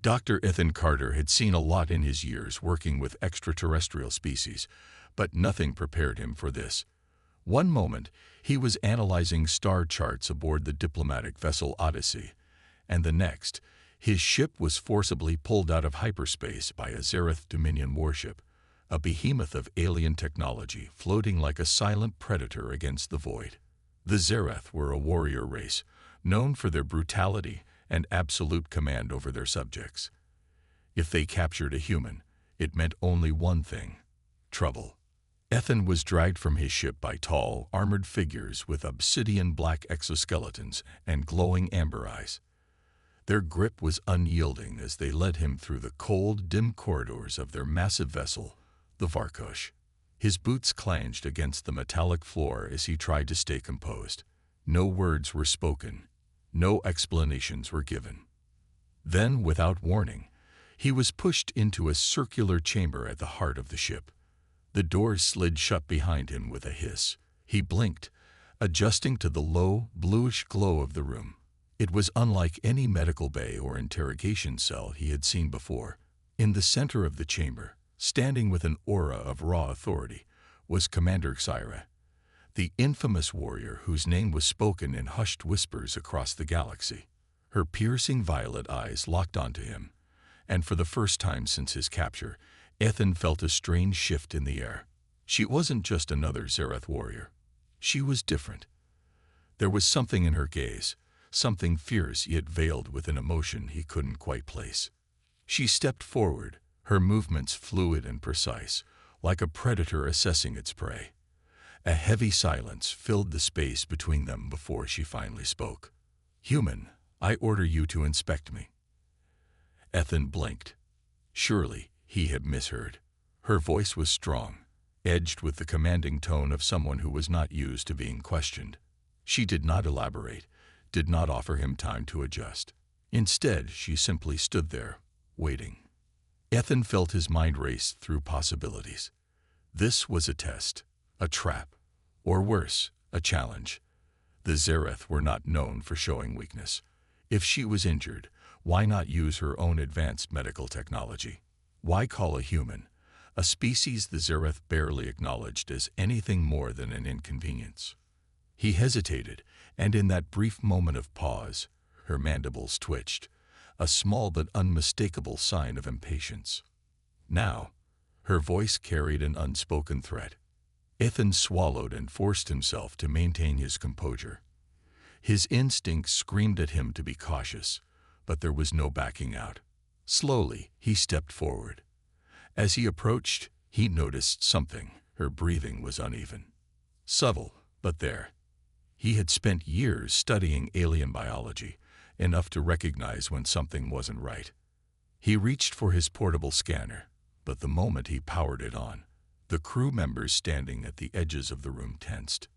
Dr. Ethan Carter had seen a lot in his years working with extraterrestrial species, but nothing prepared him for this. One moment, he was analyzing star charts aboard the diplomatic vessel Odyssey, and the next, his ship was forcibly pulled out of hyperspace by a Xyra Dominion warship, a behemoth of alien technology floating like a silent predator against the void. The Xyra were a warrior race, known for their brutality and absolute command over their subjects. If they captured a human, it meant only one thing: trouble. Ethan was dragged from his ship by tall, armored figures with obsidian-black exoskeletons and glowing amber eyes. Their grip was unyielding as they led him through the cold, dim corridors of their massive vessel, the Korthos. His boots clanged against the metallic floor as he tried to stay composed. No words were spoken. No explanations were given. Then, without warning, he was pushed into a circular chamber at the heart of the ship. The doors slid shut behind him with a hiss. He blinked, adjusting to the low, bluish glow of the room. It was unlike any medical bay or interrogation cell he had seen before. In the center of the chamber, standing with an aura of raw authority, was Commander Xyra, the infamous warrior whose name was spoken in hushed whispers across the galaxy. Her piercing violet eyes locked onto him, and for the first time since his capture, Ethan felt a strange shift in the air. She wasn't just another Xyra warrior. She was different. There was something in her gaze, something fierce yet veiled with an emotion he couldn't quite place. She stepped forward, her movements fluid and precise, like a predator assessing its prey. A heavy silence filled the space between them before she finally spoke. "Human, I order you to inspect me." Ethan blinked. Surely he had misheard. Her voice was strong, edged with the commanding tone of someone who was not used to being questioned. She did not elaborate, did not offer him time to adjust. Instead, she simply stood there, waiting. Ethan felt his mind race through possibilities. This was a test, a trap, or worse, a challenge. The Xyra were not known for showing weakness. If she was injured, why not use her own advanced medical technology? Why call a human, a species the Xyra barely acknowledged, as anything more than an inconvenience? He hesitated, and in that brief moment of pause, her mandibles twitched, a small but unmistakable sign of impatience. Now, her voice carried an unspoken threat. Ethan swallowed and forced himself to maintain his composure. His instincts screamed at him to be cautious, but there was no backing out. Slowly, he stepped forward. As he approached, he noticed something. Her breathing was uneven. Subtle, but there. He had spent years studying alien biology, enough to recognize when something wasn't right. He reached for his portable scanner, but the moment he powered it on, the crew members standing at the edges of the room tensed.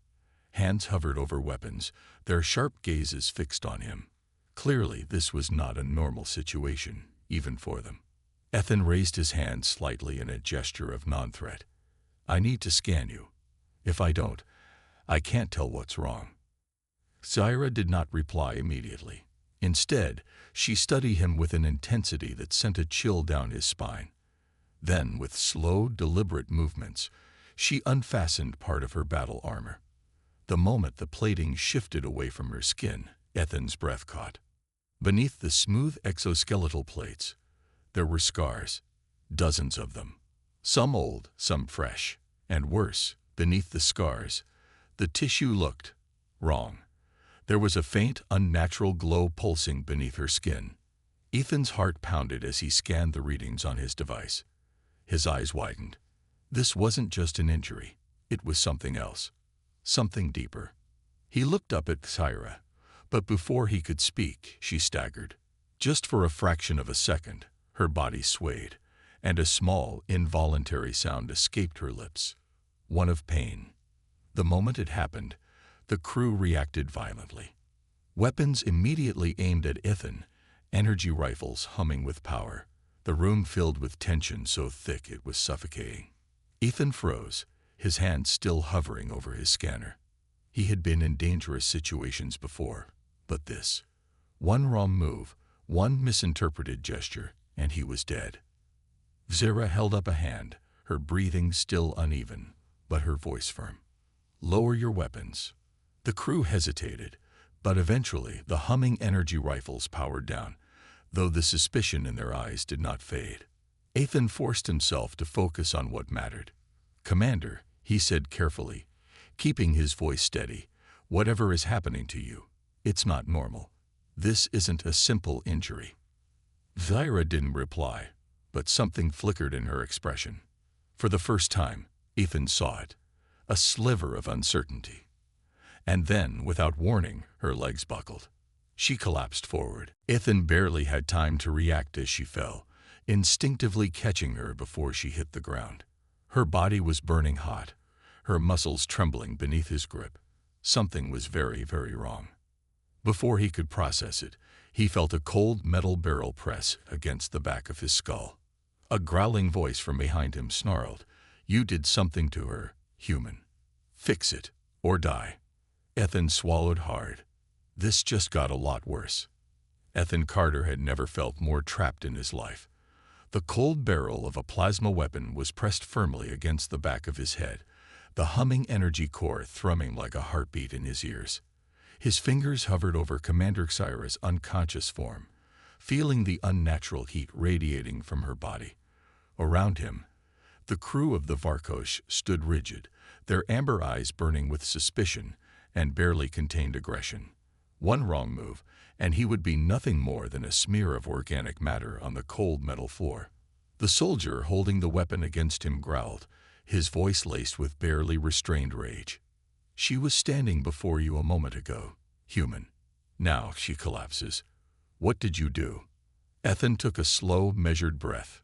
Hands hovered over weapons, their sharp gazes fixed on him. Clearly, this was not a normal situation, even for them. Ethan raised his hand slightly in a gesture of non-threat. "I need to scan you. If I don't, I can't tell what's wrong." Xyra did not reply immediately. Instead, she studied him with an intensity that sent a chill down his spine. Then, with slow, deliberate movements, she unfastened part of her battle armor. The moment the plating shifted away from her skin, Ethan's breath caught. Beneath the smooth exoskeletal plates, there were scars, dozens of them, some old, some fresh, and worse, beneath the scars, the tissue looked wrong. There was a faint, unnatural glow pulsing beneath her skin. Ethan's heart pounded as he scanned the readings on his device. His eyes widened. This wasn't just an injury. It was something else. Something deeper. He looked up at Xyra, but before he could speak, she staggered. Just for a fraction of a second, her body swayed, and a small, involuntary sound escaped her lips. One of pain. The moment it happened, the crew reacted violently. Weapons immediately aimed at Ethan, energy rifles humming with power. The room filled with tension so thick it was suffocating. Ethan froze, his hand still hovering over his scanner. He had been in dangerous situations before, but this, one wrong move, One misinterpreted gesture, and he was dead. Xyra held up a hand, her breathing still uneven, but her voice firm. "Lower your weapons." The crew hesitated, but eventually the humming energy rifles powered down, though the suspicion in their eyes did not fade. Ethan forced himself to focus on what mattered. "Commander," he said carefully, keeping his voice steady, "whatever is happening to you, it's not normal. This isn't a simple injury." Xyra didn't reply, but something flickered in her expression. For the first time, Ethan saw it, a sliver of uncertainty. And then, without warning, her legs buckled. She collapsed forward. Ethan barely had time to react as she fell, instinctively catching her before she hit the ground. Her body was burning hot, her muscles trembling beneath his grip. Something was very, very wrong. Before he could process it, he felt a cold metal barrel press against the back of his skull. A growling voice from behind him snarled, "You did something to her, human. Fix it, or die." Ethan swallowed hard. This just got a lot worse. Ethan Carter had never felt more trapped in his life. The cold barrel of a plasma weapon was pressed firmly against the back of his head, the humming energy core thrumming like a heartbeat in his ears. His fingers hovered over Commander Xyra's unconscious form, feeling the unnatural heat radiating from her body. Around him, the crew of the Korthos stood rigid, their amber eyes burning with suspicion and barely contained aggression. One wrong move, and he would be nothing more than a smear of organic matter on the cold metal floor. The soldier holding the weapon against him growled, his voice laced with barely restrained rage. "She was standing before you a moment ago, human. Now she collapses. What did you do?" Ethan took a slow, measured breath.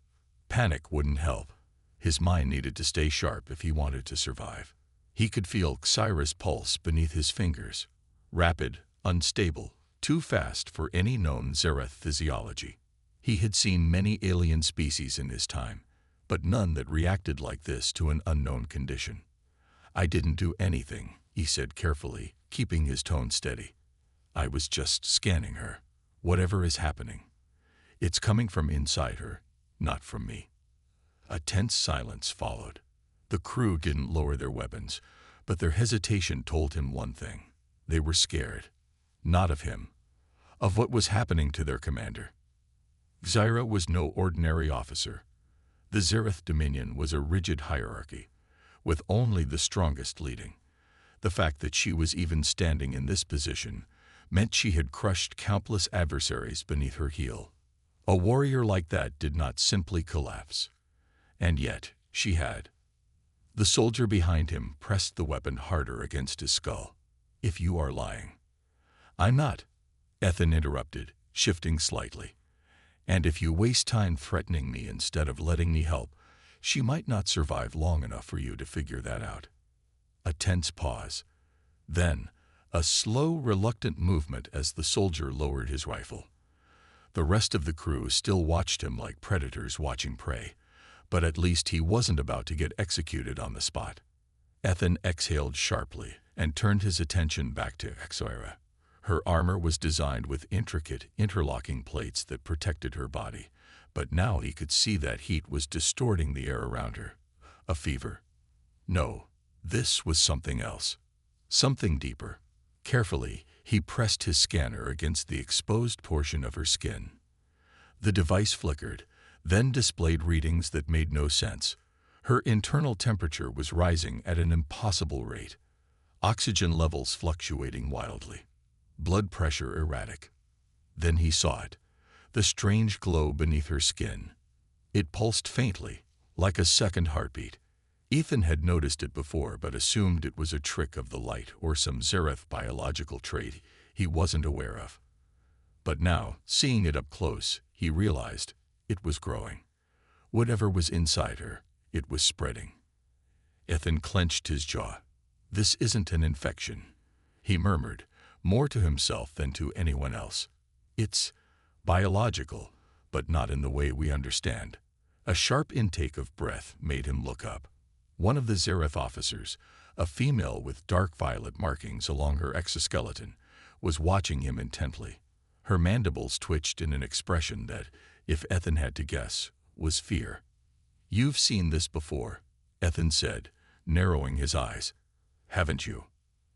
Panic wouldn't help. His mind needed to stay sharp if he wanted to survive. He could feel Xyra's pulse beneath his fingers. Rapid, unstable, too fast for any known Xyra physiology. He had seen many alien species in his time, but none that reacted like this to an unknown condition. "I didn't do anything," he said carefully, keeping his tone steady. "I was just scanning her. Whatever is happening, it's coming from inside her, not from me." A tense silence followed. The crew didn't lower their weapons, but their hesitation told him one thing. They were scared. Not of him. Of what was happening to their commander. Xyra was no ordinary officer. The Xerath Dominion was a rigid hierarchy, with only the strongest leading. The fact that she was even standing in this position meant she had crushed countless adversaries beneath her heel. A warrior like that did not simply collapse. And yet, she had. The soldier behind him pressed the weapon harder against his skull. "If you are lying." "I'm not," Ethan interrupted, shifting slightly. "And if you waste time threatening me instead of letting me help, she might not survive long enough for you to figure that out." A tense pause. Then, a slow, reluctant movement as the soldier lowered his rifle. The rest of the crew still watched him like predators watching prey, but at least he wasn't about to get executed on the spot. Ethan exhaled sharply and turned his attention back to Xyra. Her armor was designed with intricate, interlocking plates that protected her body, but now he could see that heat was distorting the air around her. A fever? No, this was something else. Something deeper. Carefully, he pressed his scanner against the exposed portion of her skin. The device flickered, then displayed readings that made no sense. Her internal temperature was rising at an impossible rate. Oxygen levels fluctuating wildly. Blood pressure erratic. Then he saw it, the strange glow beneath her skin. It pulsed faintly, like a second heartbeat. Ethan had noticed it before but assumed it was a trick of the light or some Xerath biological trait he wasn't aware of. But now, seeing it up close, he realized it was growing. Whatever was inside her, it was spreading. Ethan clenched his jaw. "This isn't an infection," he murmured, more to himself than to anyone else. "It's biological, but not in the way we understand." A sharp intake of breath made him look up. One of the Xerath officers, a female with dark violet markings along her exoskeleton, was watching him intently. Her mandibles twitched in an expression that, if Ethan had to guess, was fear. "You've seen this before," Ethan said, narrowing his eyes. "Haven't you?"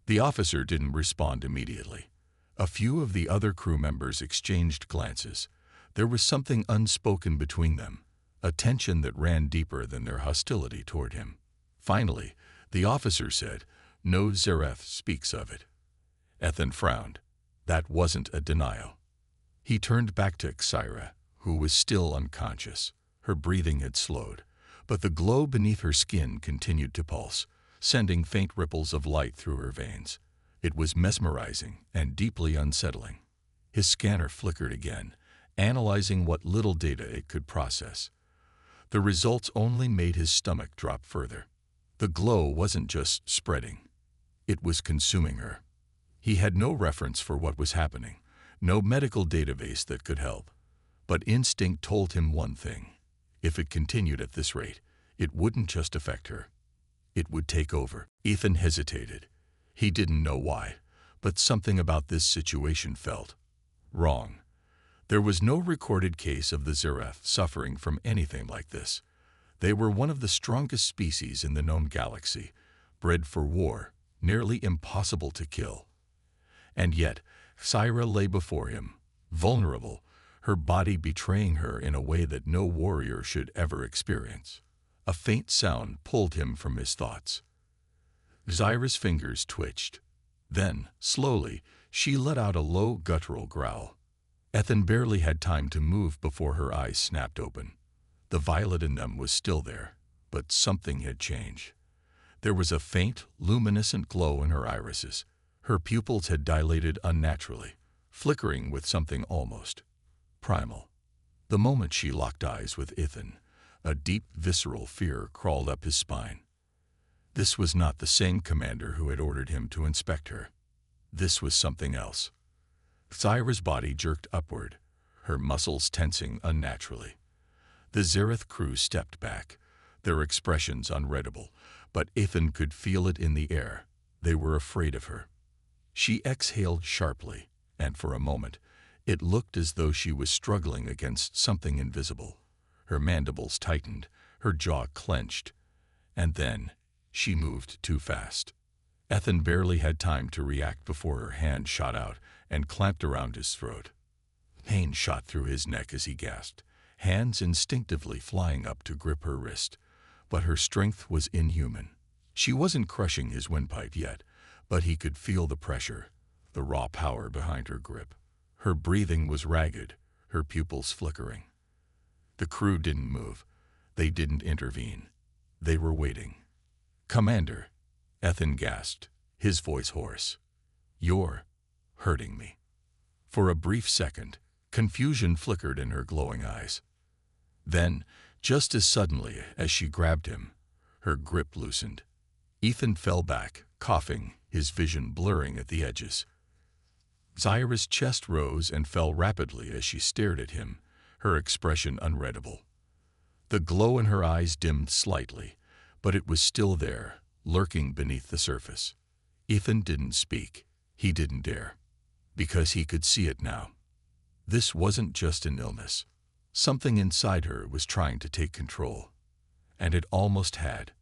The officer didn't respond immediately. A few of the other crew members exchanged glances. There was something unspoken between them, a tension that ran deeper than their hostility toward him. Finally, the officer said, "No, Xyra speaks of it." Ethan frowned. That wasn't a denial. He turned back to Xyra, who was still unconscious. Her breathing had slowed, but the glow beneath her skin continued to pulse, sending faint ripples of light through her veins. It was mesmerizing and deeply unsettling. His scanner flickered again, analyzing what little data it could process. The results only made his stomach drop further. The glow wasn't just spreading. It was consuming her. He had no reference for what was happening, no medical database that could help. But instinct told him one thing. If it continued at this rate, it wouldn't just affect her. It would take over. Ethan hesitated. He didn't know why, but something about this situation felt wrong. There was no recorded case of the Xyra suffering from anything like this. They were one of the strongest species in the known galaxy, bred for war, nearly impossible to kill. And yet, Xyra lay before him, vulnerable, her body betraying her in a way that no warrior should ever experience. A faint sound pulled him from his thoughts. Xyra's fingers twitched. Then, slowly, she let out a low, guttural growl. Ethan barely had time to move before her eyes snapped open. The violet in them was still there, but something had changed. There was a faint, luminescent glow in her irises. Her pupils had dilated unnaturally, flickering with something almost primal. The moment she locked eyes with Ethan, a deep, visceral fear crawled up his spine. This was not the same commander who had ordered him to inspect her. This was something else. Xyra's body jerked upward, her muscles tensing unnaturally. The Xyra crew stepped back, their expressions unreadable, but Ethan could feel it in the air. They were afraid of her. She exhaled sharply, and for a moment, it looked as though she was struggling against something invisible. Her mandibles tightened, her jaw clenched, and then she moved too fast. Ethan barely had time to react before her hand shot out and clamped around his throat. Pain shot through his neck as he gasped, hands instinctively flying up to grip her wrist. But her strength was inhuman. She wasn't crushing his windpipe yet, but he could feel the pressure, the raw power behind her grip. Her breathing was ragged, her pupils flickering. The crew didn't move. They didn't intervene. They were waiting. "Commander," Ethan gasped, his voice hoarse. "You're hurting me." For a brief second, confusion flickered in her glowing eyes. Then, just as suddenly as she grabbed him, her grip loosened. Ethan fell back, coughing, his vision blurring at the edges. Xyra's chest rose and fell rapidly as she stared at him, her expression unreadable. The glow in her eyes dimmed slightly, but it was still there, lurking beneath the surface. Ethan didn't speak. He didn't dare. Because he could see it now. This wasn't just an illness. Something inside her was trying to take control. And it almost had.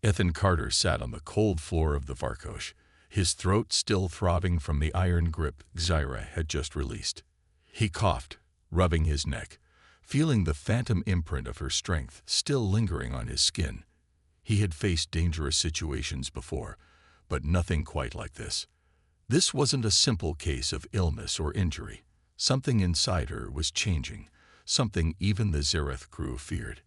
Ethan Carter sat on the cold floor of the Varkosh, his throat still throbbing from the iron grip Xyra had just released. He coughed, rubbing his neck, feeling the phantom imprint of her strength still lingering on his skin. He had faced dangerous situations before, but nothing quite like this. This wasn't a simple case of illness or injury. Something inside her was changing, something even the Xyra crew feared.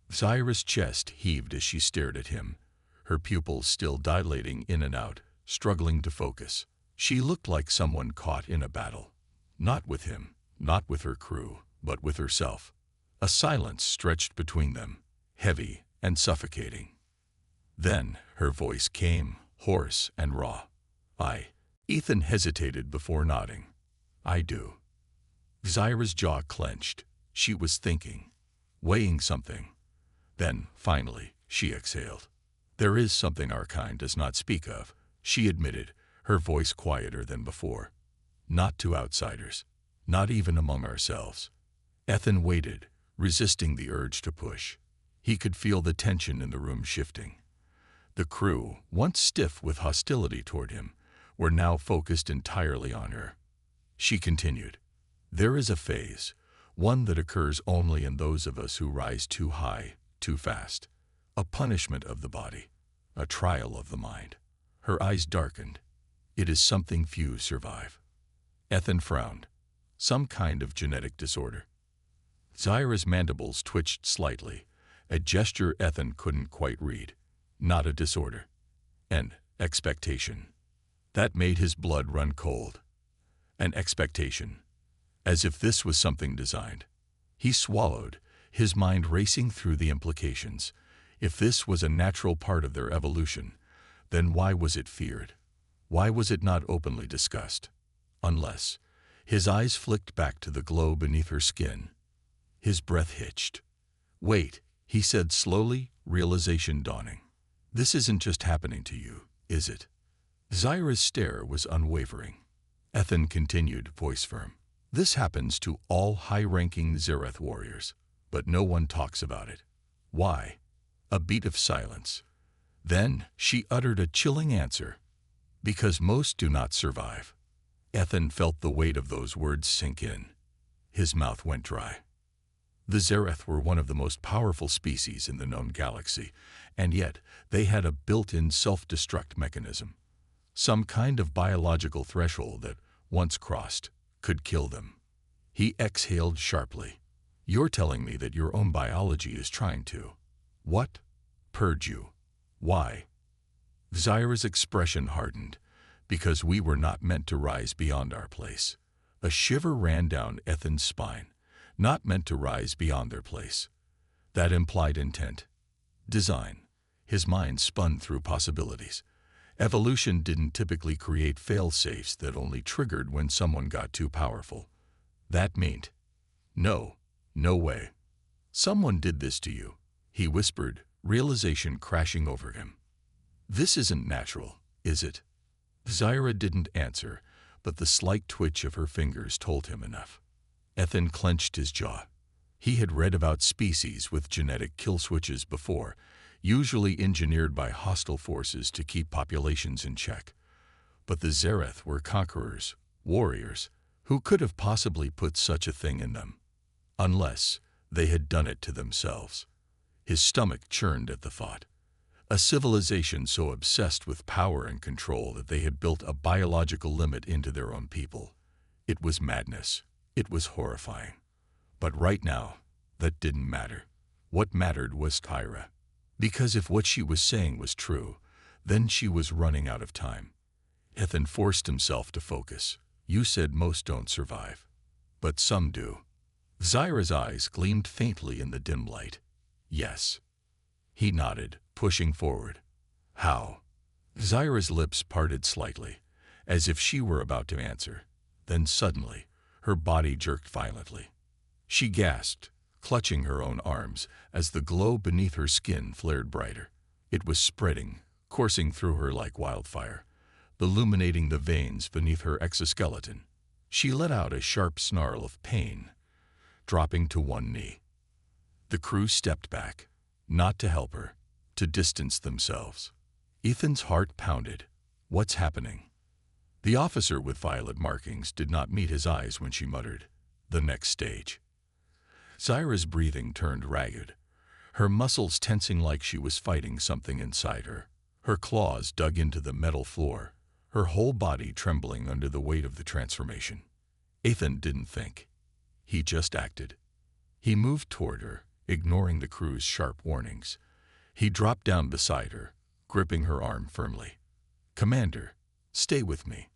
Xyra's chest heaved as she stared at him, her pupils still dilating in and out, struggling to focus. She looked like someone caught in a battle. Not with him, not with her crew, but with herself. A silence stretched between them, heavy and suffocating. Then her voice came, hoarse and raw. Ethan hesitated before nodding. "I do." Xyra's jaw clenched. She was thinking, weighing something. Then, finally, she exhaled. "There is something our kind does not speak of," she admitted, her voice quieter than before. "Not to outsiders." Not even among ourselves. Ethan waited, resisting the urge to push. He could feel the tension in the room shifting. The crew, once stiff with hostility toward him, were now focused entirely on her. She continued, "There is a phase, one that occurs only in those of us who rise too high, too fast. A punishment of the body, a trial of the mind." Her eyes darkened. "It is something few survive." Ethan frowned. "Some kind of genetic disorder?" Xyra's mandibles twitched slightly, a gesture Ethan couldn't quite read. "Not a disorder. An expectation." That made his blood run cold. An expectation. As if this was something designed. He swallowed, his mind racing through the implications. If this was a natural part of their evolution, then why was it feared? Why was it not openly discussed? Unless, his eyes flicked back to the glow beneath her skin. His breath hitched. "Wait," he said slowly, realization dawning. "This isn't just happening to you, is it?" Xyra's stare was unwavering. Ethan continued, voice firm. "This happens to all high-ranking Xerath warriors, but no one talks about it. Why?" A beat of silence. Then she uttered a chilling answer. "Because most do not survive." Ethan felt the weight of those words sink in. His mouth went dry. The Xerath were one of the most powerful species in the known galaxy, and yet they had a built-in self-destruct mechanism. Some kind of biological threshold that, once crossed, could kill them. He exhaled sharply. "You're telling me that your own biology is trying to—" "What?" "Purge you." "Why?" Xyra's expression hardened. "Because we were not meant to rise beyond our place." A shiver ran down Ethan's spine. Not meant to rise beyond their place. That implied intent. Design. His mind spun through possibilities. Evolution didn't typically create fail-safes that only triggered when someone got too powerful. That meant, no, no way. "Someone did this to you," he whispered, realization crashing over him. "This isn't natural, is it?" Xyra didn't answer, but the slight twitch of her fingers told him enough. Ethan clenched his jaw. He had read about species with genetic kill switches before, usually engineered by hostile forces to keep populations in check. But the Xerath were conquerors, warriors. Who could have possibly put such a thing in them? Unless they had done it to themselves. His stomach churned at the thought. A civilization so obsessed with power and control that they had built a biological limit into their own people. It was madness. It was horrifying. But right now, that didn't matter. What mattered was Xyra. Because if what she was saying was true, then she was running out of time. Ethan forced himself to focus. "You said most don't survive. But some do." Xyra's eyes gleamed faintly in the dim light. "Yes." He nodded, pushing forward. "How?" Xyra's lips parted slightly, as if she were about to answer. Then suddenly, her body jerked violently. She gasped, clutching her own arms, as the glow beneath her skin flared brighter. It was spreading, coursing through her like wildfire, illuminating the veins beneath her exoskeleton. She let out a sharp snarl of pain, dropping to one knee. The crew stepped back, not to help her, to distance themselves. Ethan's heart pounded. What's happening? The officer with violet markings did not meet his eyes when she muttered, "The next stage." Xyra's breathing turned ragged, her muscles tensing like she was fighting something inside her. Her claws dug into the metal floor, her whole body trembling under the weight of the transformation. Ethan didn't think. He just acted. He moved toward her, ignoring the crew's sharp warnings. He dropped down beside her, gripping her arm firmly. "Commander, stay with me."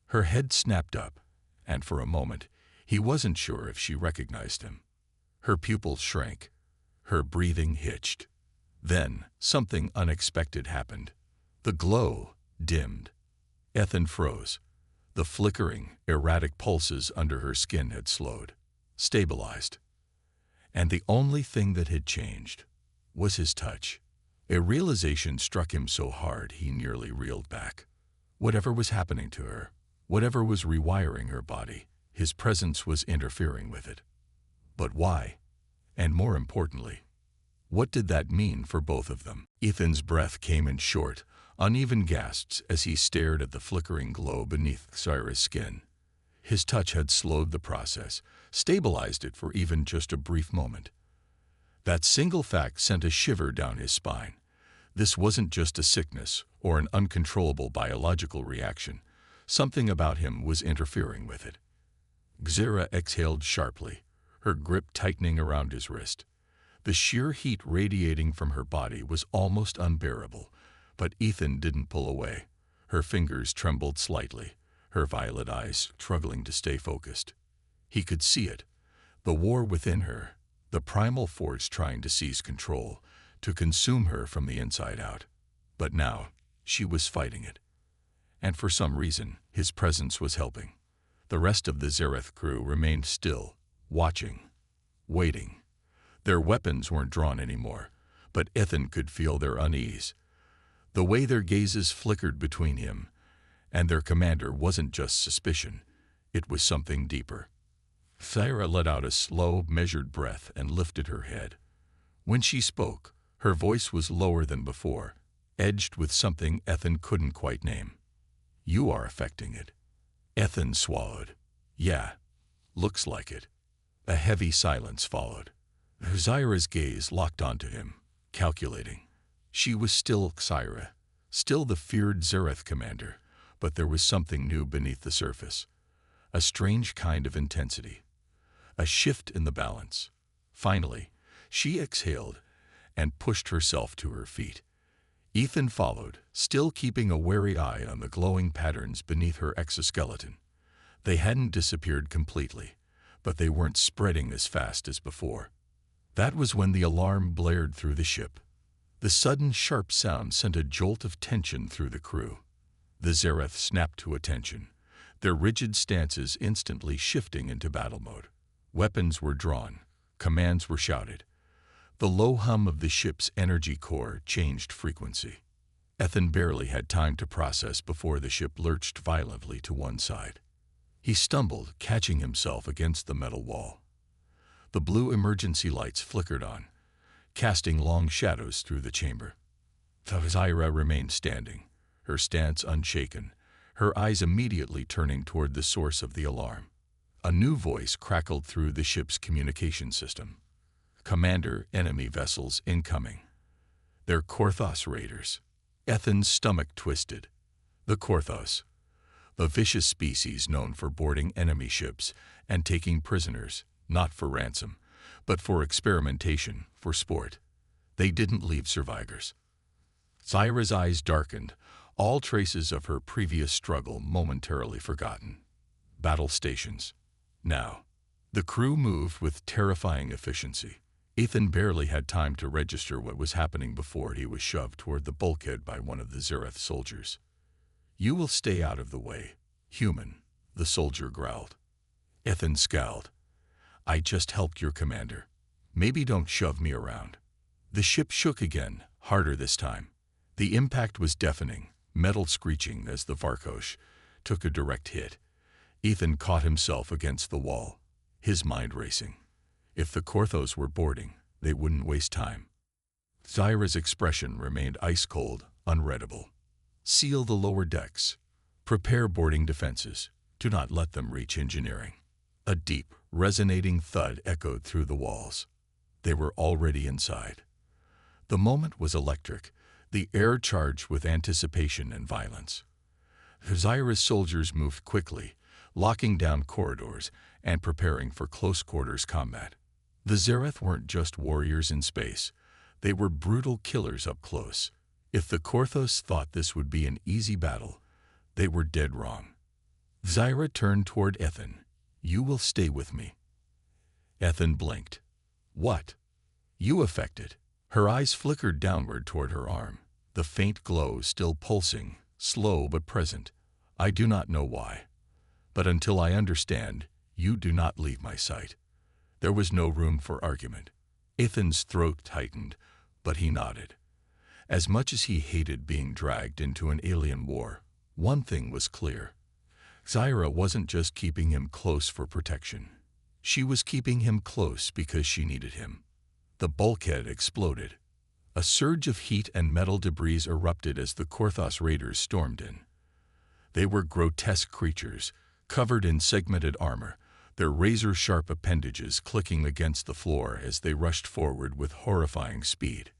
Her head snapped up, and for a moment, he wasn't sure if she recognized him. Her pupils shrank. Her breathing hitched. Then, something unexpected happened. The glow dimmed. Ethan froze. The flickering, erratic pulses under her skin had slowed, stabilized. And the only thing that had changed was his touch. A realization struck him so hard he nearly reeled back. Whatever was happening to her, whatever was rewiring her body, His presence was interfering with it. But why? And more importantly, what did that mean for both of them? Ethan's breath came in short, uneven gasps as he stared at the flickering glow beneath Xyra's skin. His touch had slowed the process, stabilized it for even just a brief moment. That single fact sent a shiver down his spine. This wasn't just a sickness or an uncontrollable biological reaction. Something about him was interfering with it. Xyra exhaled sharply, her grip tightening around his wrist. The sheer heat radiating from her body was almost unbearable, but Ethan didn't pull away. Her fingers trembled slightly, her violet eyes struggling to stay focused. He could see it, the war within her, the primal force trying to seize control, to consume her from the inside out. But now, she was fighting it. And for some reason, his presence was helping. The rest of the Xyra crew remained still, watching, waiting. Their weapons weren't drawn anymore, but Ethan could feel their unease. The way their gazes flickered between him and their commander wasn't just suspicion, it was something deeper. Xyra let out a slow, measured breath and lifted her head. When she spoke, her voice was lower than before, edged with something Ethan couldn't quite name. "You are affecting it." Ethan swallowed. "Yeah, looks like it." A heavy silence followed. Xyra's gaze locked onto him, calculating. She was still Xyra, still the feared Xyra commander, but there was something new beneath the surface. A strange kind of intensity. A shift in the balance. Finally, she exhaled and pushed herself to her feet. Ethan followed, still keeping a wary eye on the glowing patterns beneath her exoskeleton. They hadn't disappeared completely, but they weren't spreading as fast as before. That was when the alarm blared through the ship. The sudden sharp sound sent a jolt of tension through the crew. The Xyra snapped to attention, their rigid stances instantly shifting into battle mode. Weapons were drawn, commands were shouted. The low hum of the ship's energy core changed frequency. Ethan barely had time to process before the ship lurched violently to one side. He stumbled, catching himself against the metal wall. The blue emergency lights flickered on, casting long shadows through the chamber. Xyra remained standing, her stance unshaken, her eyes immediately turning toward the source of the alarm. A new voice crackled through the ship's communication system. "Commander, enemy vessels incoming. They're Korthos raiders." Ethan's stomach twisted. The Korthos, the vicious species known for boarding enemy ships and taking prisoners, not for ransom, but for experimentation, for sport. They didn't leave survivors. Xyra's eyes darkened, all traces of her previous struggle momentarily forgotten. Battle stations. Now, the crew moved with terrifying efficiency. Ethan barely had time to register what was happening before he was shoved toward the bulkhead by one of the Xyra soldiers. "You will stay out of the way, human," the soldier growled. Ethan scowled. "I just helped your commander. Maybe don't shove me around." The ship shook again, harder this time. The impact was deafening, metal screeching as the Varkosh took a direct hit. Ethan caught himself against the wall, his mind racing. If the Korthos were boarding, they wouldn't waste time. Xyra's expression remained ice-cold, unreadable. "Seal the lower decks. Prepare boarding defenses. Do not let them reach engineering." A deep, resonating thud echoed through the walls. They were already inside. The moment was electric, the air charged with anticipation and violence. Xyra's soldiers moved quickly, locking down corridors and preparing for close-quarters combat. The Xyra weren't just warriors in space. They were brutal killers up close. If the Korthos thought this would be an easy battle, they were dead wrong. Xyra turned toward Ethan. "You will stay with me." Ethan blinked. "What?" "You affected." Her eyes flickered downward toward her arm, the faint glow still pulsing, slow but present. "I do not know why. But until I understand, you do not leave my sight." There was no room for argument. Ethan's throat tightened, but he nodded. As much as he hated being dragged into an alien war, one thing was clear. Xyra wasn't just keeping him close for protection. She was keeping him close because she needed him. The bulkhead exploded. A surge of heat and metal debris erupted as the Korthos raiders stormed in. They were grotesque creatures, covered in segmented armor, their razor-sharp appendages clicking against the floor as they rushed forward with horrifying speed.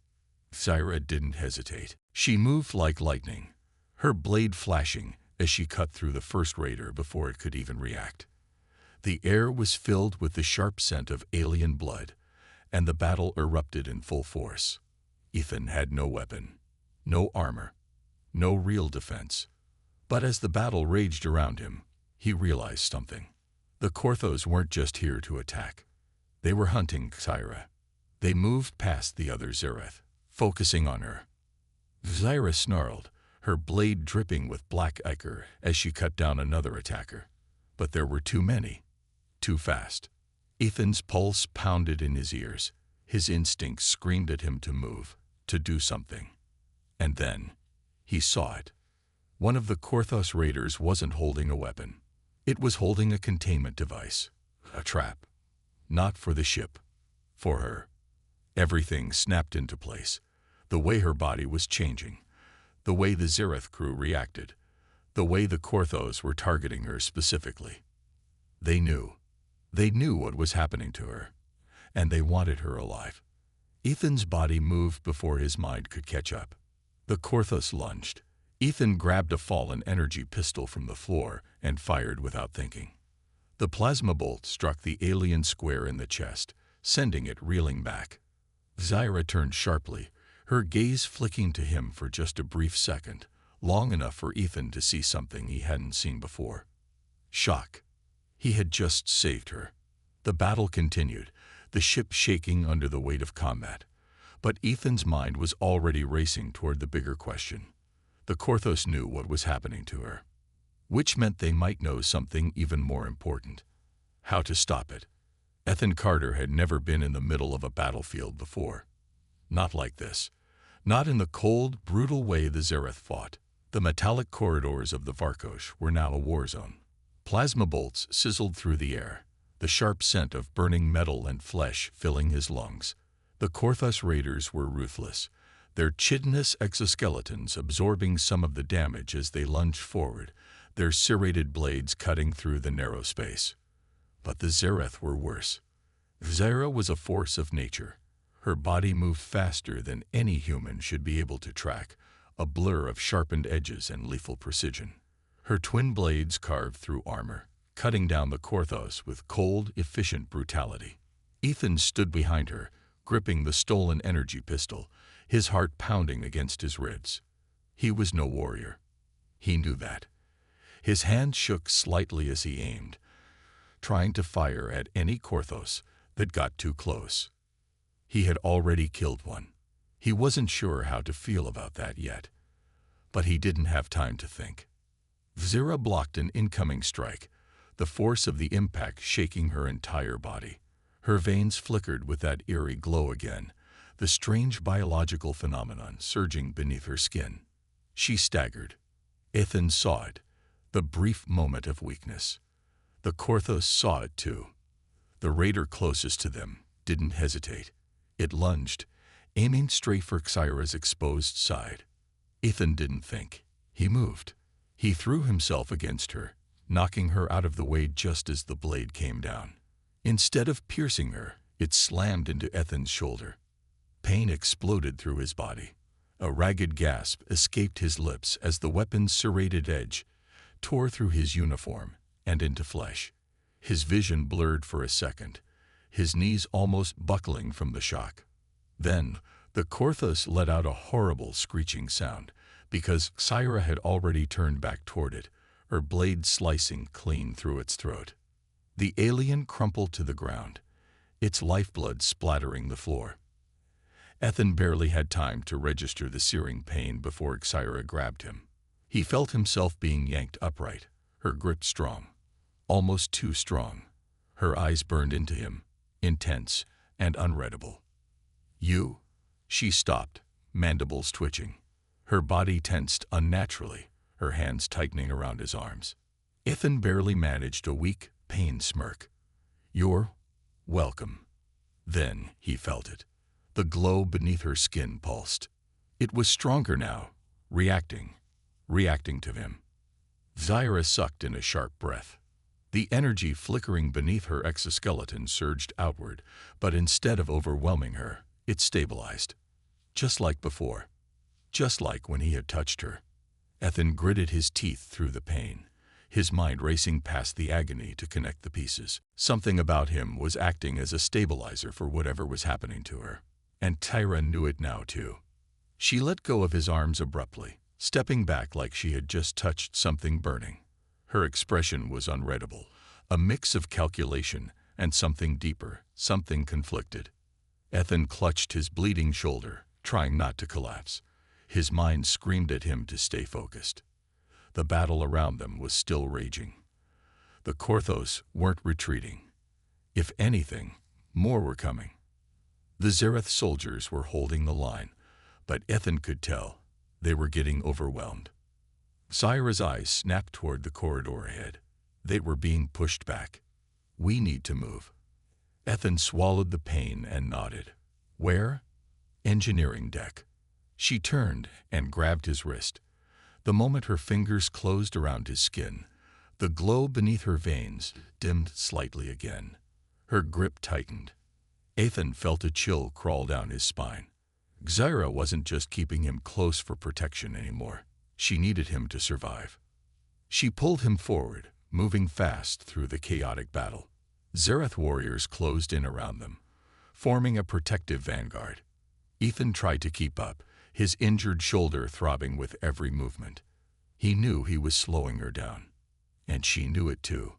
Xyra didn't hesitate. She moved like lightning, her blade flashing as she cut through the first raider before it could even react. The air was filled with the sharp scent of alien blood, and the battle erupted in full force. Ethan had no weapon, no armor, no real defense. But as the battle raged around him, he realized something. The Korthos weren't just here to attack. They were hunting Xyra. They moved past the other Xyra, focusing on her. Xyra snarled, her blade dripping with black ichor as she cut down another attacker. But there were too many, too fast. Ethan's pulse pounded in his ears. His instincts screamed at him to move, to do something. And then, he saw it. One of the Korthos raiders wasn't holding a weapon. It was holding a containment device, a trap. Not for the ship, for her. Everything snapped into place. The way her body was changing, the way the Xyra crew reacted, the way the Korthos were targeting her specifically. They knew. They knew what was happening to her, and they wanted her alive. Ethan's body moved before his mind could catch up. The Korthos lunged. Ethan grabbed a fallen energy pistol from the floor and fired without thinking. The plasma bolt struck the alien square in the chest, sending it reeling back. Xyra turned sharply, her gaze flicking to him for just a brief second, long enough for Ethan to see something he hadn't seen before. Shock. He had just saved her. The battle continued, the ship shaking under the weight of combat. But Ethan's mind was already racing toward the bigger question. The Korthos knew what was happening to her, which meant they might know something even more important: how to stop it. Ethan Carter had never been in the middle of a battlefield before. Not like this. Not in the cold, brutal way the Xyra fought. The metallic corridors of the Varkosh were now a war zone. Plasma bolts sizzled through the air, the sharp scent of burning metal and flesh filling his lungs. The Korthos raiders were ruthless, their chitinous exoskeletons absorbing some of the damage as they lunged forward, their serrated blades cutting through the narrow space. But the Xyra were worse. Xyra was a force of nature. Her body moved faster than any human should be able to track, a blur of sharpened edges and lethal precision. Her twin blades carved through armor, cutting down the Korthos with cold, efficient brutality. Ethan stood behind her, gripping the stolen energy pistol, his heart pounding against his ribs. He was no warrior. He knew that. His hand shook slightly as he aimed, trying to fire at any Korthos that got too close. He had already killed one. He wasn't sure how to feel about that yet. But he didn't have time to think. Xyra blocked an incoming strike, the force of the impact shaking her entire body. Her veins flickered with that eerie glow again, the strange biological phenomenon surging beneath her skin. She staggered. Ethan saw it, the brief moment of weakness. The Korthos saw it too. The raider closest to them didn't hesitate. It lunged, aiming straight for Xyra's exposed side. Ethan didn't think. He moved. He threw himself against her, knocking her out of the way just as the blade came down. Instead of piercing her, it slammed into Ethan's shoulder. Pain exploded through his body. A ragged gasp escaped his lips as the weapon's serrated edge tore through his uniform and into flesh. His vision blurred for a second, his knees almost buckling from the shock. Then, the Korthos let out a horrible screeching sound, because Xyra had already turned back toward it, her blade slicing clean through its throat. The alien crumpled to the ground, its lifeblood splattering the floor. Ethan barely had time to register the searing pain before Xyra grabbed him. He felt himself being yanked upright, her grip strong, almost too strong. Her eyes burned into him, intense and unreadable. "You?" She stopped, mandibles twitching. Her body tensed unnaturally, her hands tightening around his arms. Ethan barely managed a weak, pained smirk. "You're welcome." Then he felt it. The glow beneath her skin pulsed. It was stronger now, reacting to him. Xyra sucked in a sharp breath. The energy flickering beneath her exoskeleton surged outward, but instead of overwhelming her, it stabilized. Just like before. Just like when he had touched her. Ethan gritted his teeth through the pain, his mind racing past the agony to connect the pieces. Something about him was acting as a stabilizer for whatever was happening to her. And Xyra knew it now too. She let go of his arms abruptly, stepping back like she had just touched something burning. Her expression was unreadable, a mix of calculation and something deeper, something conflicted. Ethan clutched his bleeding shoulder, trying not to collapse. His mind screamed at him to stay focused. The battle around them was still raging. The Korthos weren't retreating. If anything, more were coming. The Xyra soldiers were holding the line, but Ethan could tell they were getting overwhelmed. Xyra's eyes snapped toward the corridor ahead. They were being pushed back. "We need to move." Ethan swallowed the pain and nodded. "Where?" "Engineering deck." She turned and grabbed his wrist. The moment her fingers closed around his skin, the glow beneath her veins dimmed slightly again. Her grip tightened. Ethan felt a chill crawl down his spine. Xyra wasn't just keeping him close for protection anymore. She needed him to survive. She pulled him forward, moving fast through the chaotic battle. Xerath warriors closed in around them, forming a protective vanguard. Ethan tried to keep up, his injured shoulder throbbing with every movement. He knew he was slowing her down, and she knew it too.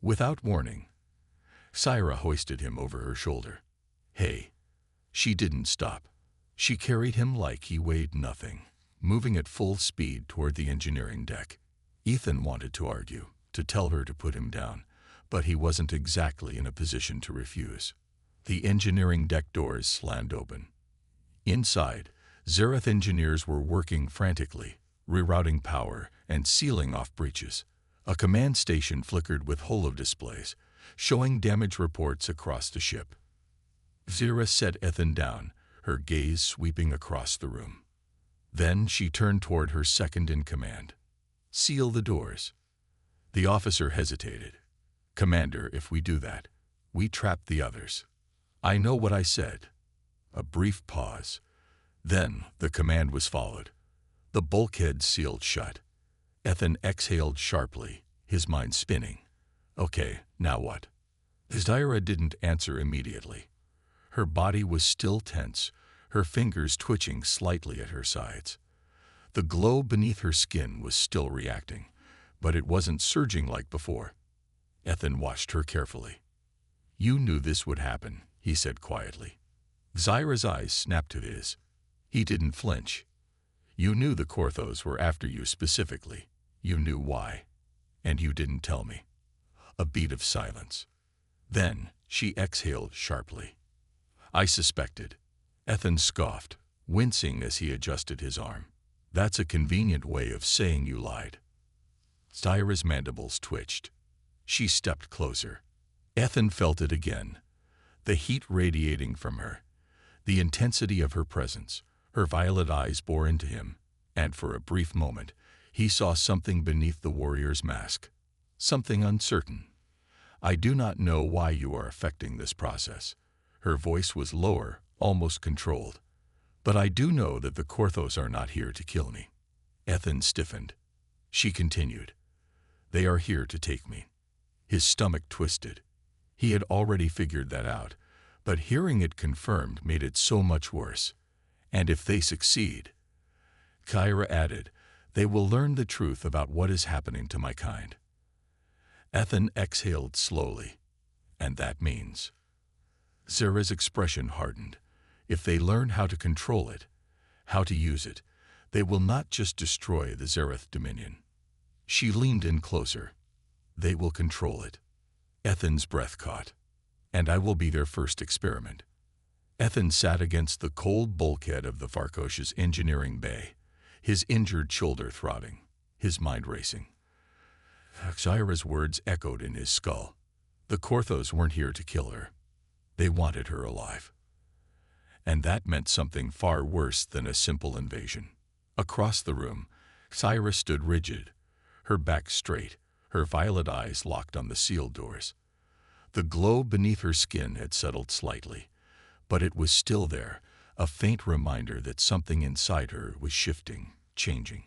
Without warning, Xyra hoisted him over her shoulder. "Hey." She didn't stop. She carried him like he weighed nothing, moving at full speed toward the engineering deck. Ethan wanted to argue, to tell her to put him down, but he wasn't exactly in a position to refuse. The engineering deck doors slammed open. Inside, Xerath engineers were working frantically, rerouting power and sealing off breaches. A command station flickered with holodisplays, showing damage reports across the ship. Xyra set Ethan down, her gaze sweeping across the room. Then she turned toward her second-in-command. "Seal the doors." The officer hesitated. "Commander, if we do that, we trap the others." "I know what I said." A brief pause. Then the command was followed. The bulkhead sealed shut. Ethan exhaled sharply, his mind spinning. "Okay, now what?" Xyra didn't answer immediately. Her body was still tense, her fingers twitching slightly at her sides. The glow beneath her skin was still reacting, but it wasn't surging like before. Ethan watched her carefully. "You knew this would happen," he said quietly. Xyra's eyes snapped to his. He didn't flinch. "You knew the Korthos were after you specifically. You knew why. And you didn't tell me." A beat of silence. Then she exhaled sharply. "I suspected." Ethan scoffed, wincing as he adjusted his arm. "That's a convenient way of saying you lied." Xyra's mandibles twitched. She stepped closer. Ethan felt it again, the heat radiating from her, the intensity of her presence. Her violet eyes bore into him, and for a brief moment, he saw something beneath the warrior's mask, something uncertain. "I do not know why you are affecting this process." Her voice was lower, almost controlled. "But I do know that the Korthos are not here to kill me." Ethan stiffened. She continued, "They are here to take me." His stomach twisted. He had already figured that out, but hearing it confirmed made it so much worse. "And if they succeed," Xyra added, "they will learn the truth about what is happening to my kind." Ethan exhaled slowly. "And that means?" Xyra's expression hardened. "If they learn how to control it, how to use it, they will not just destroy the Xerath Dominion." She leaned in closer. "They will control it." Ethan's breath caught. "And I will be their first experiment." Ethan sat against the cold bulkhead of the Farkosh's engineering bay, his injured shoulder throbbing, his mind racing. Xyra's words echoed in his skull. The Korthos weren't here to kill her. They wanted her alive. And that meant something far worse than a simple invasion. Across the room, Xyra stood rigid, her back straight, her violet eyes locked on the sealed doors. The glow beneath her skin had settled slightly, but it was still there, a faint reminder that something inside her was shifting, changing.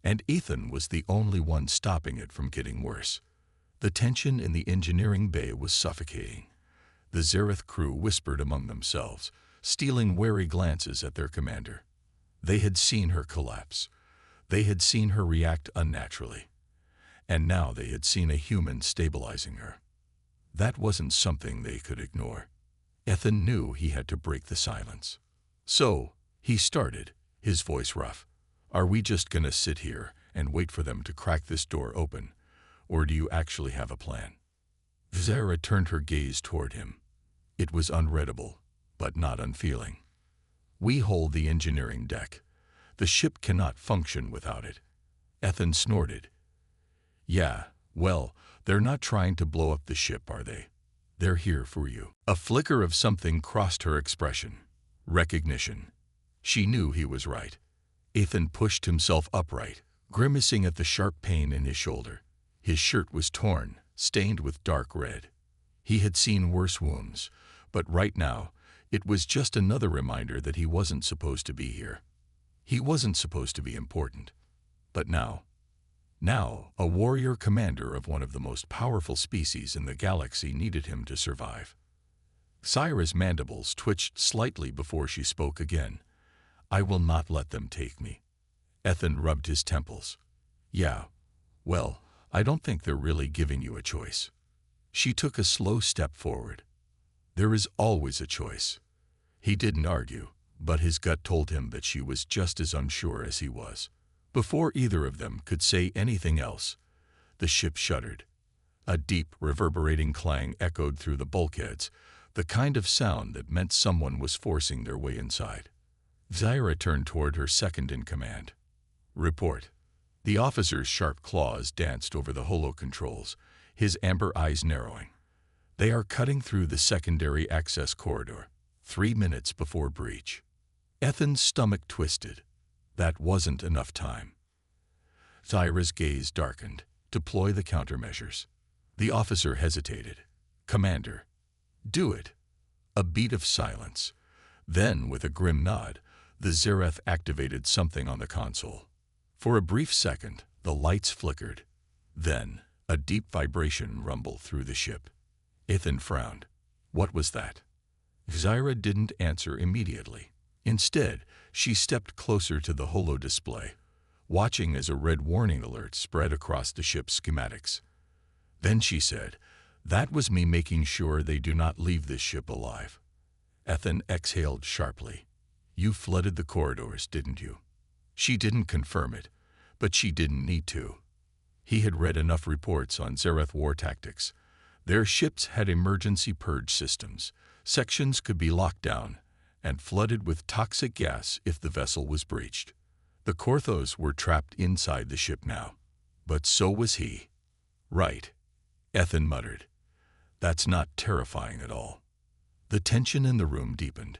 And Ethan was the only one stopping it from getting worse. The tension in the engineering bay was suffocating. The Xyra crew whispered among themselves, stealing wary glances at their commander. They had seen her collapse. They had seen her react unnaturally. And now they had seen a human stabilizing her. That wasn't something they could ignore. Ethan knew he had to break the silence. So, he started, his voice rough. Are we just gonna sit here and wait for them to crack this door open? Or do you actually have a plan? Xyra turned her gaze toward him. It was unreadable, but not unfeeling. We hold the engineering deck. The ship cannot function without it. Ethan snorted. Yeah, well, they're not trying to blow up the ship, are they? They're here for you. A flicker of something crossed her expression. Recognition. She knew he was right. Ethan pushed himself upright, grimacing at the sharp pain in his shoulder. His shirt was torn, stained with dark red. He had seen worse wounds, but right now, it was just another reminder that he wasn't supposed to be here. He wasn't supposed to be important. But now, a warrior commander of one of the most powerful species in the galaxy needed him to survive. Xyra's mandibles twitched slightly before she spoke again. I will not let them take me. Ethan rubbed his temples. Yeah, well, I don't think they're really giving you a choice. She took a slow step forward. There is always a choice. He didn't argue, but his gut told him that she was just as unsure as he was. Before either of them could say anything else, the ship shuddered. A deep, reverberating clang echoed through the bulkheads, the kind of sound that meant someone was forcing their way inside. Xyra turned toward her second-in-command. Report. The officer's sharp claws danced over the holo-controls, his amber eyes narrowing. They are cutting through the secondary access corridor, 3 minutes before breach. Ethan's stomach twisted. That wasn't enough time. Xyra's gaze darkened. Deploy the countermeasures. The officer hesitated. Commander, do it. A beat of silence. Then, with a grim nod, the Xyra activated something on the console. For a brief second, the lights flickered. Then, a deep vibration rumbled through the ship. Ethan frowned. What was that? Xyra didn't answer immediately. Instead, she stepped closer to the holo display, watching as a red warning alert spread across the ship's schematics. Then she said, That was me making sure they do not leave this ship alive. Ethan exhaled sharply. You flooded the corridors, didn't you? She didn't confirm it, but she didn't need to. He had read enough reports on Xyra war tactics. Their ships had emergency purge systems. Sections could be locked down and flooded with toxic gas if the vessel was breached. The Korthos were trapped inside the ship now, but so was he. Right, Ethan muttered. That's not terrifying at all. The tension in the room deepened.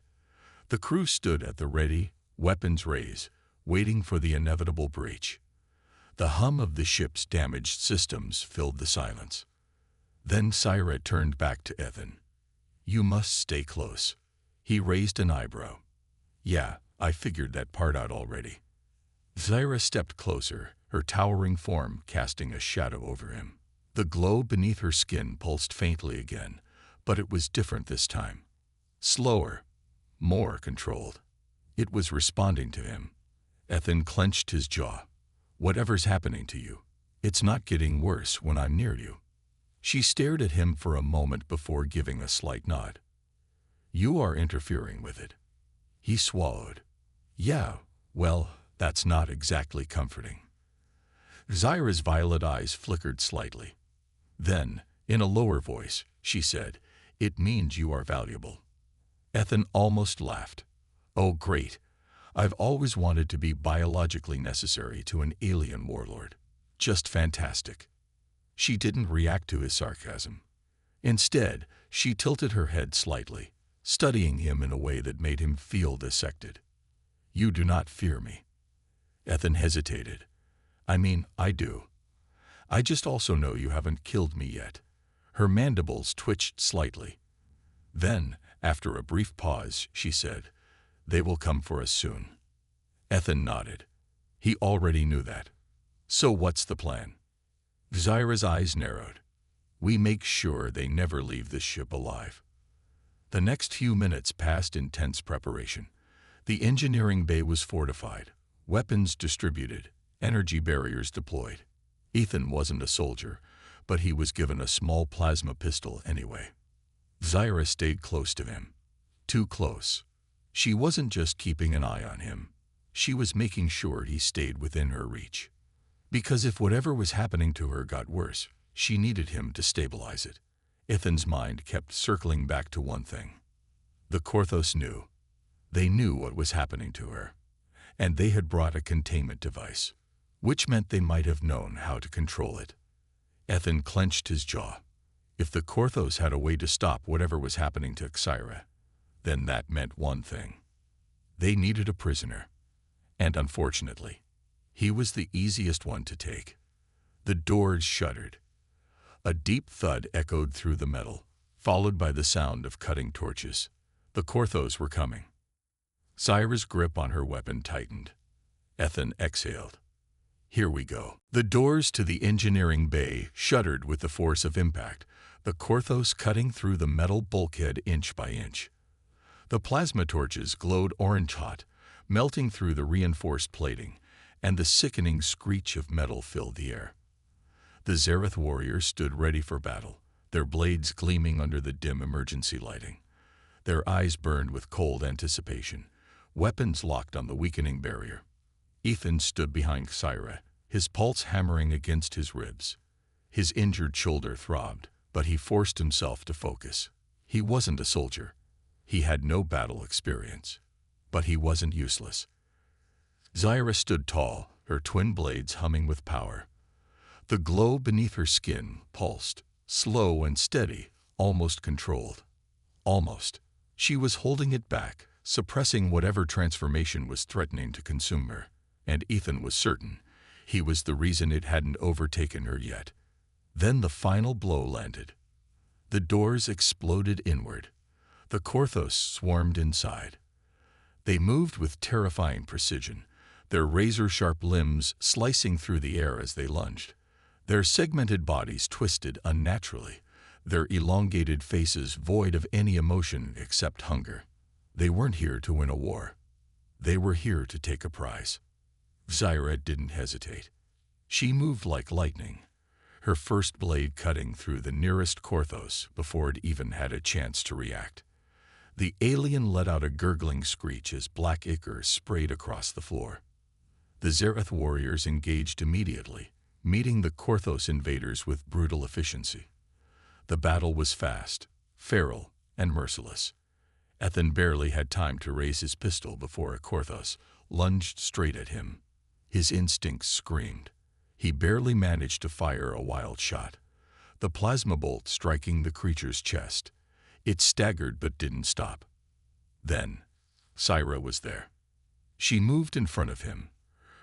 The crew stood at the ready, weapons raised, waiting for the inevitable breach. The hum of the ship's damaged systems filled the silence. Then Xyra turned back to Ethan. You must stay close. He raised an eyebrow. Yeah, I figured that part out already. Xyra stepped closer, her towering form casting a shadow over him. The glow beneath her skin pulsed faintly again, but it was different this time. Slower, more controlled. It was responding to him. Ethan clenched his jaw. Whatever's happening to you, it's not getting worse when I'm near you. She stared at him for a moment before giving a slight nod. You are interfering with it. He swallowed. Yeah, well, that's not exactly comforting. Xyra's violet eyes flickered slightly. Then, in a lower voice, she said, It means you are valuable. Ethan almost laughed. Oh, great. I've always wanted to be biologically necessary to an alien warlord. Just fantastic. She didn't react to his sarcasm. Instead, she tilted her head slightly, studying him in a way that made him feel dissected. "You do not fear me." Ethan hesitated. "I mean, I do. I just also know you haven't killed me yet." Her mandibles twitched slightly. Then, after a brief pause, she said, "They will come for us soon." Ethan nodded. He already knew that. "So what's the plan?" Xyra's eyes narrowed. "We make sure they never leave this ship alive." The next few minutes passed in tense preparation. The engineering bay was fortified, weapons distributed, energy barriers deployed. Ethan wasn't a soldier, but he was given a small plasma pistol anyway. Xyra stayed close to him. Too close. She wasn't just keeping an eye on him. She was making sure he stayed within her reach. Because if whatever was happening to her got worse, she needed him to stabilize it. Ethan's mind kept circling back to one thing. The Korthos knew. They knew what was happening to her. And they had brought a containment device, which meant they might have known how to control it. Ethan clenched his jaw. If the Korthos had a way to stop whatever was happening to Xyra, then that meant one thing. They needed a prisoner. And unfortunately, he was the easiest one to take. The doors shuddered. A deep thud echoed through the metal, followed by the sound of cutting torches. The Korthos were coming. Xyra's grip on her weapon tightened. Ethan exhaled. "Here we go." The doors to the engineering bay shuddered with the force of impact, the Korthos cutting through the metal bulkhead inch by inch. The plasma torches glowed orange-hot, melting through the reinforced plating, and the sickening screech of metal filled the air. The Xyra warriors stood ready for battle, their blades gleaming under the dim emergency lighting. Their eyes burned with cold anticipation, weapons locked on the weakening barrier. Ethan stood behind Xyra, his pulse hammering against his ribs. His injured shoulder throbbed, but he forced himself to focus. He wasn't a soldier. He had no battle experience. But he wasn't useless. Xyra stood tall, her twin blades humming with power. The glow beneath her skin pulsed, slow and steady, almost controlled. Almost. She was holding it back, suppressing whatever transformation was threatening to consume her. And Ethan was certain he was the reason it hadn't overtaken her yet. Then the final blow landed. The doors exploded inward. The Korthos swarmed inside. They moved with terrifying precision, their razor-sharp limbs slicing through the air as they lunged. Their segmented bodies twisted unnaturally, their elongated faces void of any emotion except hunger. They weren't here to win a war. They were here to take a prize. Xyra didn't hesitate. She moved like lightning, her first blade cutting through the nearest Korthos before it even had a chance to react. The alien let out a gurgling screech as black ichor sprayed across the floor. The Xyra warriors engaged immediately, meeting the Korthos invaders with brutal efficiency. The battle was fast, feral, and merciless. Ethan barely had time to raise his pistol before a Korthos lunged straight at him. His instincts screamed. He barely managed to fire a wild shot, the plasma bolt striking the creature's chest. It staggered but didn't stop. Then, Xyra was there. She moved in front of him,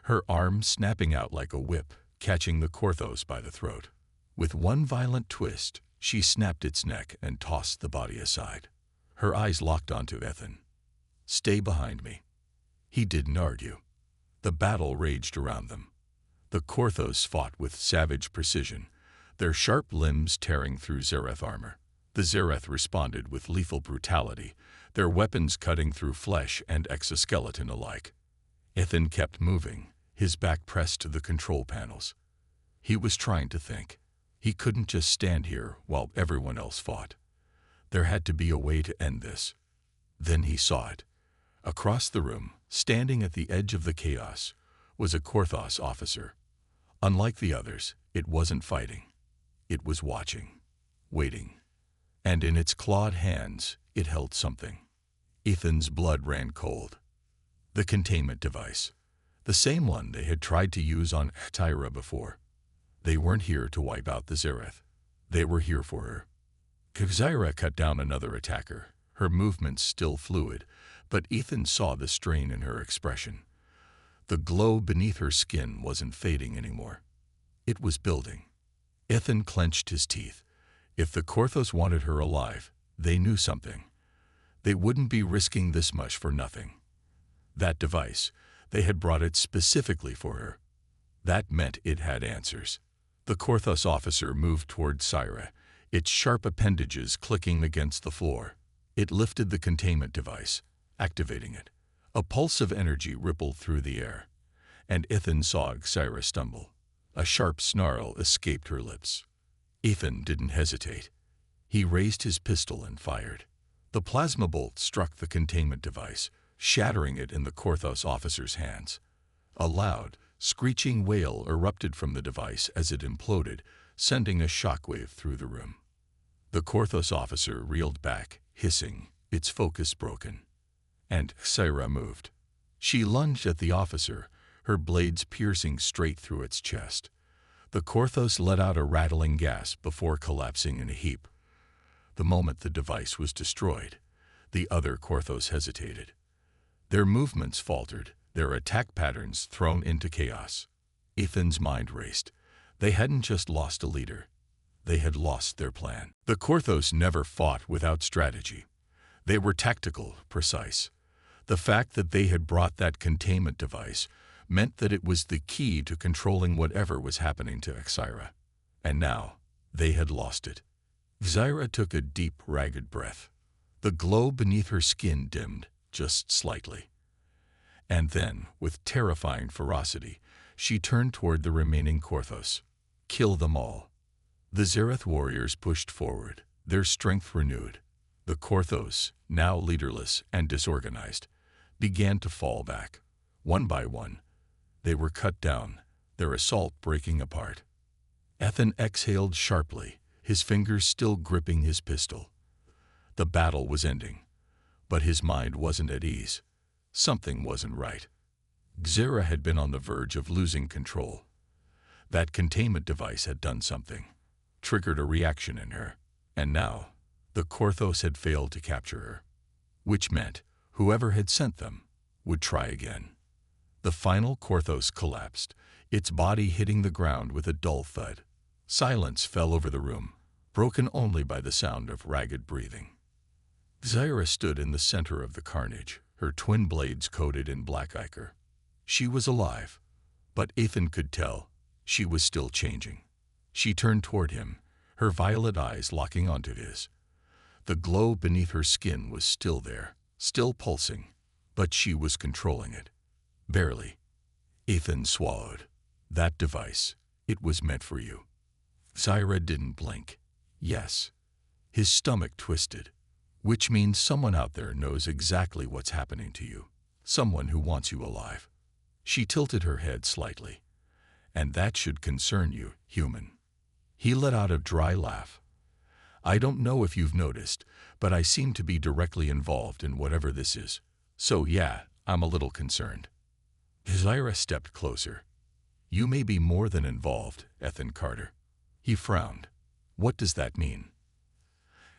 her arm snapping out like a whip, catching the Korthos by the throat. With one violent twist, she snapped its neck and tossed the body aside. Her eyes locked onto Ethan. "Stay behind me." He didn't argue. The battle raged around them. The Korthos fought with savage precision, their sharp limbs tearing through Xyra armor. The Xyra responded with lethal brutality, their weapons cutting through flesh and exoskeleton alike. Ethan kept moving, his back pressed to the control panels. He was trying to think. He couldn't just stand here while everyone else fought. There had to be a way to end this. Then he saw it. Across the room, standing at the edge of the chaos, was a Korthos officer. Unlike the others, it wasn't fighting. It was watching, waiting. And in its clawed hands, it held something. Ethan's blood ran cold. The containment device. The same one they had tried to use on Xyra before. They weren't here to wipe out the Xyra. They were here for her. Xyra cut down another attacker, her movements still fluid, but Ethan saw the strain in her expression. The glow beneath her skin wasn't fading anymore. It was building. Ethan clenched his teeth. If the Korthos wanted her alive, they knew something. They wouldn't be risking this much for nothing. That device, they had brought it specifically for her. That meant it had answers. The Korthos officer moved toward Xyra, its sharp appendages clicking against the floor. It lifted the containment device, activating it. A pulse of energy rippled through the air, and Ethan saw Xyra stumble. A sharp snarl escaped her lips. Ethan didn't hesitate. He raised his pistol and fired. The plasma bolt struck the containment device, shattering it in the Korthos officer's hands. A loud, screeching wail erupted from the device as it imploded, sending a shockwave through the room. The Korthos officer reeled back, hissing, its focus broken. And Xyra moved. She lunged at the officer, her blades piercing straight through its chest. The Korthos let out a rattling gasp before collapsing in a heap. The moment the device was destroyed, the other Korthos hesitated. Their movements faltered, their attack patterns thrown into chaos. Ethan's mind raced. They hadn't just lost a leader. They had lost their plan. The Korthos never fought without strategy. They were tactical, precise. The fact that they had brought that containment device meant that it was the key to controlling whatever was happening to Xyra. And now, they had lost it. Xyra took a deep, ragged breath. The glow beneath her skin dimmed, just slightly. And then, with terrifying ferocity, she turned toward the remaining Korthos. Kill them all. The Xyra warriors pushed forward, their strength renewed. The Korthos, now leaderless and disorganized, began to fall back. One by one, they were cut down, their assault breaking apart. Ethan exhaled sharply, his fingers still gripping his pistol. The battle was ending, but his mind wasn't at ease. Something wasn't right. Xyra had been on the verge of losing control. That containment device had done something, triggered a reaction in her, and now the Korthos had failed to capture her, which meant whoever had sent them would try again. The final Korthos collapsed, its body hitting the ground with a dull thud. Silence fell over the room, broken only by the sound of ragged breathing. Xyra stood in the center of the carnage, her twin blades coated in black ichor. She was alive, but Ethan could tell she was still changing. She turned toward him, her violet eyes locking onto his. The glow beneath her skin was still there, still pulsing, but she was controlling it. Barely. Ethan swallowed. That device, it was meant for you. Xyra didn't blink. Yes. His stomach twisted, which means someone out there knows exactly what's happening to you. Someone who wants you alive. She tilted her head slightly. And that should concern you, human. He let out a dry laugh. I don't know if you've noticed, but I seem to be directly involved in whatever this is. So yeah, I'm a little concerned. Xyra stepped closer. You may be more than involved, Ethan Carter. He frowned. What does that mean?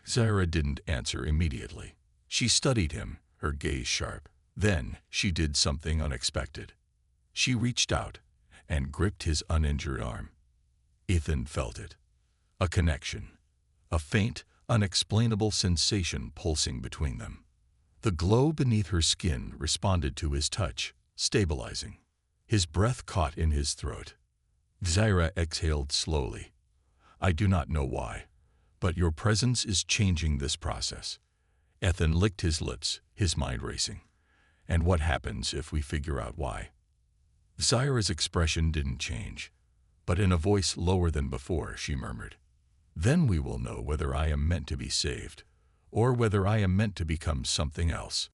Xyra didn't answer immediately. She studied him, her gaze sharp. Then she did something unexpected. She reached out and gripped his uninjured arm. Ethan felt it. A connection. A faint, unexplainable sensation pulsing between them. The glow beneath her skin responded to his touch, stabilizing. His breath caught in his throat. Xyra exhaled slowly. I do not know why, but your presence is changing this process. Ethan licked his lips, his mind racing. And what happens if we figure out why? Xyra's expression didn't change, but in a voice lower than before, she murmured, Then we will know whether I am meant to be saved, or whether I am meant to become something else.